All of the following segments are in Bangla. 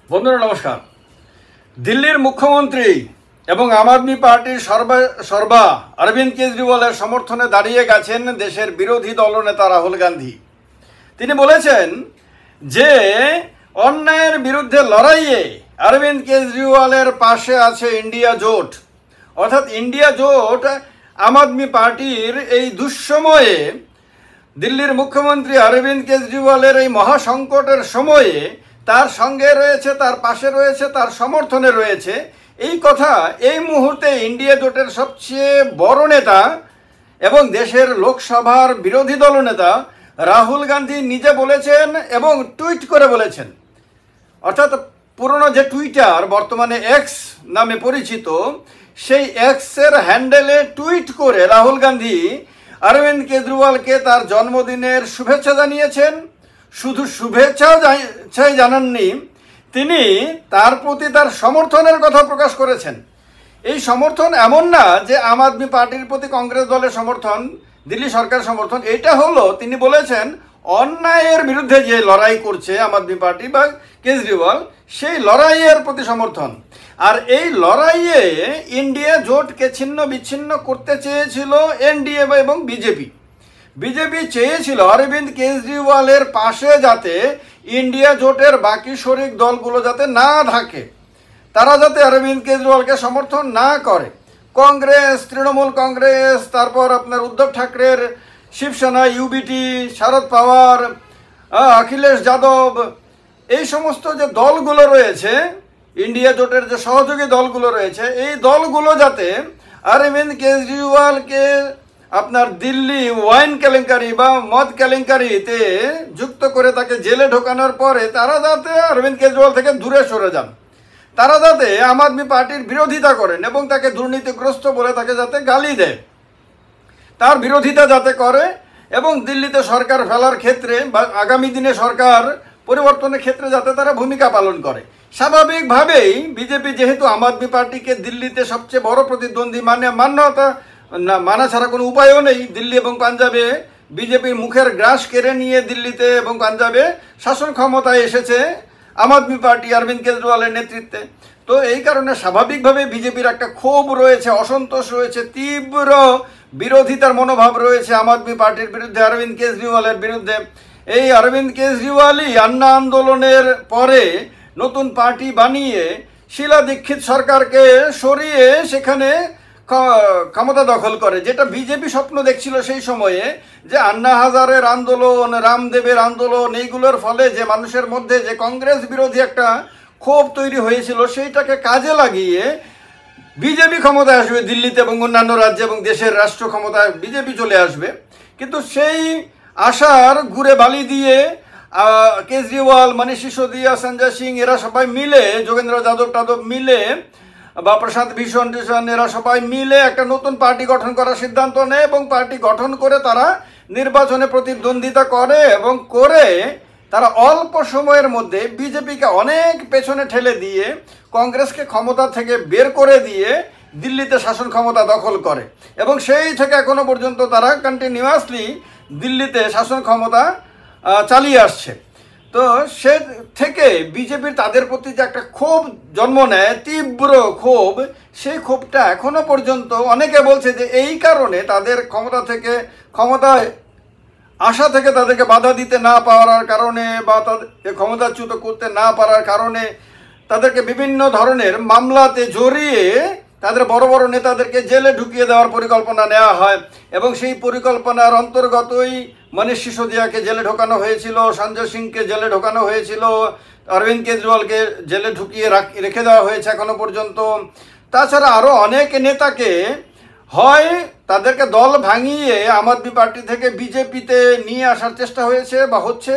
বন্ধুরা নমস্কার। দিল্লির মুখ্যমন্ত্রী এবং আম আদমি পার্টির সর্বা অরবিন্দ কেজরিওয়ালের সমর্থনে দাঁড়িয়ে গেছেন দেশের বিরোধী দলনেতা রাহুল গান্ধী। তিনি বলেছেন যে অন্যায়ের বিরুদ্ধে লড়াইয়ে অরবিন্দ কেজরিওয়ালের পাশে আছে ইন্ডিয়া জোট। অর্থাৎ ইন্ডিয়া জোট আম আদমি পার্টির এই দুঃসময়ে, দিল্লির মুখ্যমন্ত্রী অরবিন্দ কেজরিওয়ালের এই মহাসংকটের সময়ে তার সঙ্গে রয়েছে, তার পাশে রয়েছে, তার সমর্থনে রয়েছে। এই কথা এই মুহূর্তে ইন্ডিয়া জোটের সবচেয়ে বড় নেতা এবং দেশের লোকসভার বিরোধী দলনেতা রাহুল গান্ধী নিজে বলেছেন এবং টুইট করে বলেছেন। অর্থাৎ পুরনো যে টুইটার বর্তমানে এক্স নামে পরিচিত, সেই এক্সের হ্যান্ডেলে টুইট করে রাহুল গান্ধী অরবিন্দ কেজরিওয়ালকে তার জন্মদিনের শুভেচ্ছা জানিয়েছেন। শুধু শুভেচ্ছাই জানাননি, তিনি তার প্রতি তার সমর্থনের কথা প্রকাশ করেছেন। এই সমর্থন এমন না যে আম আদমি পার্টির প্রতি কংগ্রেস দলের সমর্থন, দিল্লি সরকার সমর্থন। এটা হলো, তিনি বলেছেন অন্যায়ের বিরুদ্ধে যে লড়াই করছে আম আদমি পার্টি বা কেজরিওয়াল, সেই লড়াইয়ের প্রতি সমর্থন। আর এই লড়াইয়ে ইন্ডিয়া জোটকে ছিন্ন বিচ্ছিন্ন করতে চেয়েছিল এনডিএ এবং বিজেপি চেয়েছিল অরবিন্দ কেজরিওয়ালের পাশে যাতে ইন্ডিয়া জোটের বাকি শরিক দলগুলো যাতে না থাকে, তারা যাতে অরবিন্দ কেজরিওয়ালকে সমর্থন না করে। কংগ্রেস, তৃণমূল কংগ্রেস, তারপর আপনার উদ্ধব ঠাকরের শিবসেনা, ইউবিটি, শরদ পাওয়ার, অখিলেশ যাদব, এই সমস্ত যে দলগুলো রয়েছে, ইন্ডিয়া জোটের যে সহযোগী দলগুলো রয়েছে, এই দলগুলো যাতে অরবিন্দ কেজরিওয়ালকে আপনার দিল্লি ওয়াইন কেলেঙ্কারি বা মদ কেলেঙ্কারিতে যুক্ত করে তাকে জেলে ঢোকানোর পরে তারা যাতে অরবিন্দ কেজরিওয়াল থেকে দূরে সরে যান, তারা যাতে আম আদমি পার্টির বিরোধিতা করেন এবং তাকে দুর্নীতিগ্রস্ত বলে তাকে যাতে গালি দেয়, তার বিরোধিতা যাতে করে এবং দিল্লিতে সরকার ফেলার ক্ষেত্রে বা আগামী দিনে সরকার পরিবর্তনের ক্ষেত্রে যাতে তারা ভূমিকা পালন করে। স্বাভাবিকভাবেই বিজেপি যেহেতু আম আদমি পার্টিকে দিল্লিতে সবচেয়ে বড় প্রতিদ্বন্দ্বী মানা ছাড়া কোনো উপায়ও নেই। দিল্লি এবং পাঞ্জাবে বিজেপির মুখের গ্রাস কেড়ে নিয়ে দিল্লিতে এবং পাঞ্জাবে শাসন ক্ষমতায় এসেছে আম আদমি পার্টি অরবিন্দ কেজরিওয়ালের নেতৃত্বে। তো এই কারণে স্বাভাবিকভাবে বিজেপির একটা ক্ষোভ রয়েছে, অসন্তোষ রয়েছে, তীব্র বিরোধিতার মনোভাব রয়েছে আম আদমি পার্টির বিরুদ্ধে, অরবিন্দ কেজরিওয়ালের বিরুদ্ধে। এই অরবিন্দ কেজরিওয়ালই আন্না আন্দোলনের পরে নতুন পার্টি বানিয়ে শীলা দীক্ষিত সরকারকে সরিয়ে সেখানে ক্ষমতা দখল করে, যেটা বিজেপি স্বপ্ন দেখছিল সেই সময়ে, যে আন্না হাজারের আন্দোলন, রামদেবের আন্দোলন, এইগুলোর ফলে যে মানুষের মধ্যে যে কংগ্রেস বিরোধী একটা ক্ষোভ তৈরি হয়েছিল, সেইটাকে কাজে লাগিয়ে বিজেপি ক্ষমতায় আসবে দিল্লিতে এবং অন্যান্য রাজ্যে এবং দেশের রাষ্ট্র ক্ষমতায় বিজেপি চলে আসবে। কিন্তু সেই আশার গুড়ে বালি দিয়ে কেজরিওয়াল, মনীষ সিসোদিয়া, সঞ্জয় সিং এরা সবাই মিলে, যোগেন্দ্র যাদব মিলে বা প্রশান্ত ভূষণ এরা সবাই মিলে একটা নতুন পার্টি গঠন করার সিদ্ধান্ত নেয় এবং পার্টি গঠন করে তারা নির্বাচনে প্রতিদ্বন্দ্বিতা করে এবং করে তারা অল্প সময়ের মধ্যে বিজেপিকে অনেক পেছনে ঠেলে দিয়ে কংগ্রেসকে ক্ষমতা থেকে বের করে দিয়ে দিল্লিতে শাসন ক্ষমতা দখল করে এবং সেই থেকে এখনো পর্যন্ত তারা কন্টিনিউয়াসলি দিল্লিতে শাসন ক্ষমতা চালিয়ে আসছে। তো সে থেকে বিজেপির তাদের প্রতি যে একটা ক্ষোভ জন্ম নেয়, তীব্র ক্ষোভ, সেই ক্ষোভটা এখনো পর্যন্ত অনেকে বলছে যে এই কারণে তাদের ক্ষমতায় আশা থেকে তাদেরকে বাধা দিতে না পারার কারণে বা তাদের ক্ষমতাচ্যুত করতে না পারার কারণে তাদেরকে বিভিন্ন ধরনের মামলাতে জড়িয়ে তাদের বড় বড় নেতাদেরকে জেলে ঢুকিয়ে দেওয়ার পরিকল্পনা নেওয়া হয় এবং সেই পরিকল্পনার অন্তর্গতই মনীষ সিসোদিয়াকে জেলে ঢোকানো হয়েছিল, সঞ্জয় সিংকে জেলে ঢোকানো হয়েছিল, অরবিন্দ কেজরিওয়ালকে জেলে ঢুকিয়ে রেখে দেওয়া হয়েছে এখনো পর্যন্ত। তাছাড়া আরও অনেক নেতাকে হয় তাদেরকে দল ভাঙিয়ে আম আদমি পার্টি থেকে বিজেপিতে নিয়ে আসার চেষ্টা হয়েছে বা হচ্ছে,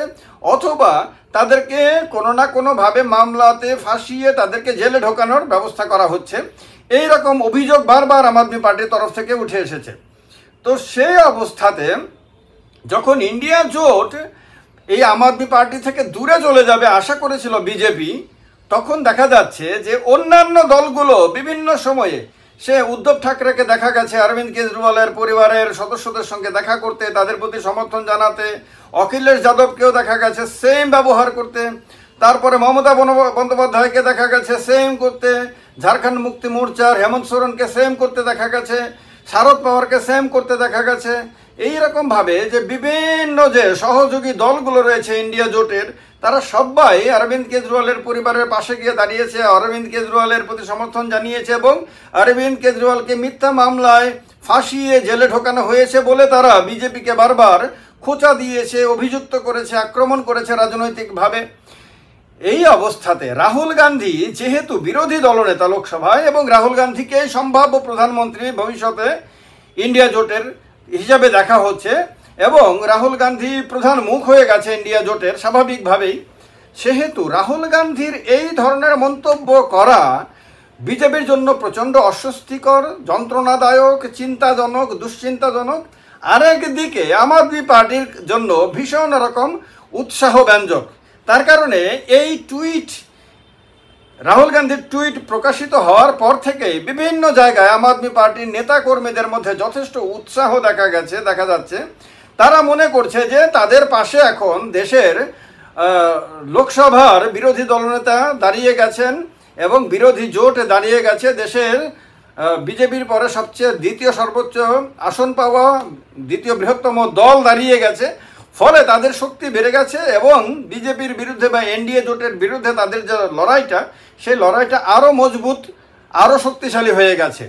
অথবা তাদেরকে কোনো না কোনোভাবে মামলাতে ফাঁসিয়ে তাদেরকে জেলে ঢোকানোর ব্যবস্থা করা হচ্ছে। এই রকম অভিযোগ বারবার আম আদমি পার্টির তরফ থেকে উঠে এসেছে। তো সেই অবস্থাতে যখন ইন্ডিয়া জোট এই আম আদমি পার্টি থেকে দূরে চলে যাবে আশা করেছিল বিজেপি, তখন দেখা যাচ্ছে যে অন্যান্য দলগুলো বিভিন্ন সময়ে, সে উদ্ধব ঠাকরেকে দেখা গেছে অরবিন্দ কেজরিওয়ালের পরিবারের সদস্যদের সঙ্গে দেখা করতে, তাদের প্রতি সমর্থন জানাতে, অখিলেশ যাদবকেও দেখা গেছে সেম ব্যবহার করতে। তারপরে মমতা বন্দ্যোপাধ্যায়কে দেখা গেছে সেম করতে, ঝাড়খণ্ড মুক্তি মোর্চার হেমন্ত সোরেনকে সেম করতে দেখা গেছে, শারদ পাওয়ারকে সেম করতে দেখা গেছে। এইরকমভাবে যে বিভিন্ন যে সহযোগী দলগুলো রয়েছে ইন্ডিয়া জোটের, তারা সবাই অরবিন্দ কেজরিওয়ালের পরিবারের পাশে গিয়ে দাঁড়িয়েছে, অরবিন্দ কেজরিওয়ালের প্রতি সমর্থন জানিয়েছে এবং অরবিন্দ কেজরিওয়ালকে মিথ্যা মামলায় ফাঁসিয়ে জেলে ঢোকানো হয়েছে বলে তারা বিজেপিকে বারবার খোঁচা দিয়েছে, অভিযুক্ত করেছে, আক্রমণ করেছে রাজনৈতিকভাবে। এই অবস্থাতে রাহুল গান্ধী যেহেতু বিরোধী দলনেতা লোকসভায় এবং রাহুল গান্ধীকে সম্ভাব্য প্রধানমন্ত্রী ভবিষ্যতে ইন্ডিয়া জোটের হিসাবে দেখা হচ্ছে এবং রাহুল গান্ধী প্রধান মুখ হয়ে গেছে ইন্ডিয়া জোটের স্বাভাবিকভাবেই, সেহেতু রাহুল গান্ধীর এই ধরনের মন্তব্য করা বিজেপির জন্য প্রচণ্ড অস্বস্তিকর, যন্ত্রণাদায়ক, চিন্তাজনক, দুশ্চিন্তাজনক। আরেক দিকে আম আদমি পার্টির জন্য ভীষণ রকম উৎসাহব্যঞ্জক। তার কারণে এই টুইট, রাহুল গান্ধীর টুইট প্রকাশিত হওয়ার পর থেকেই বিভিন্ন জায়গায় আম আদমি পার্টির নেতা কর্মীদের মধ্যে যথেষ্ট উৎসাহ দেখা যাচ্ছে। তারা মনে করছে যে তাদের পাশে এখন দেশের লোকসভার বিরোধী দলনেতা দাঁড়িয়ে গেছেন এবং বিরোধী জোট দাঁড়িয়ে গেছে, দেশের বিজেপির পরে সবচেয়ে দ্বিতীয় সর্বোচ্চ আসন পাওয়া দ্বিতীয় বৃহত্তম দল দাঁড়িয়ে গেছে। ফলে তাদের শক্তি বেড়ে গেছে এবং বিজেপির বিরুদ্ধে বা এনডিএ জোটের বিরুদ্ধে তাদের যে লড়াইটা, সেই লড়াইটা আরও মজবুত, আরও শক্তিশালী হয়ে গেছে।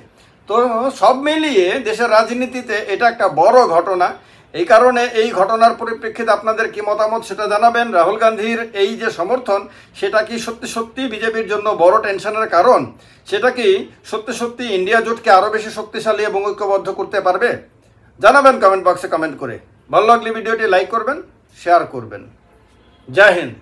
তো সব মিলিয়ে দেশের রাজনীতিতে এটা একটা বড় ঘটনা। এই কারণে এই ঘটনার পরিপ্রেক্ষিতে আপনাদের কি মতামত সেটা জানাবেন। রাহুল গান্ধীর এই যে সমর্থন, সেটা কি সত্যি সত্যি বিজেপির জন্য বড় টেনশনের কারণ? সেটা কি সত্যি সত্যি ইন্ডিয়া জোটকে আরও বেশি শক্তিশালী এবং ঐক্যবদ্ধ করতে পারবে? জানাবেন কমেন্ট বক্সে কমেন্ট করে। ভালো লাগলে ভিডিওটি লাইক করবেন, শেয়ার করবেন। জয় হিন্দ।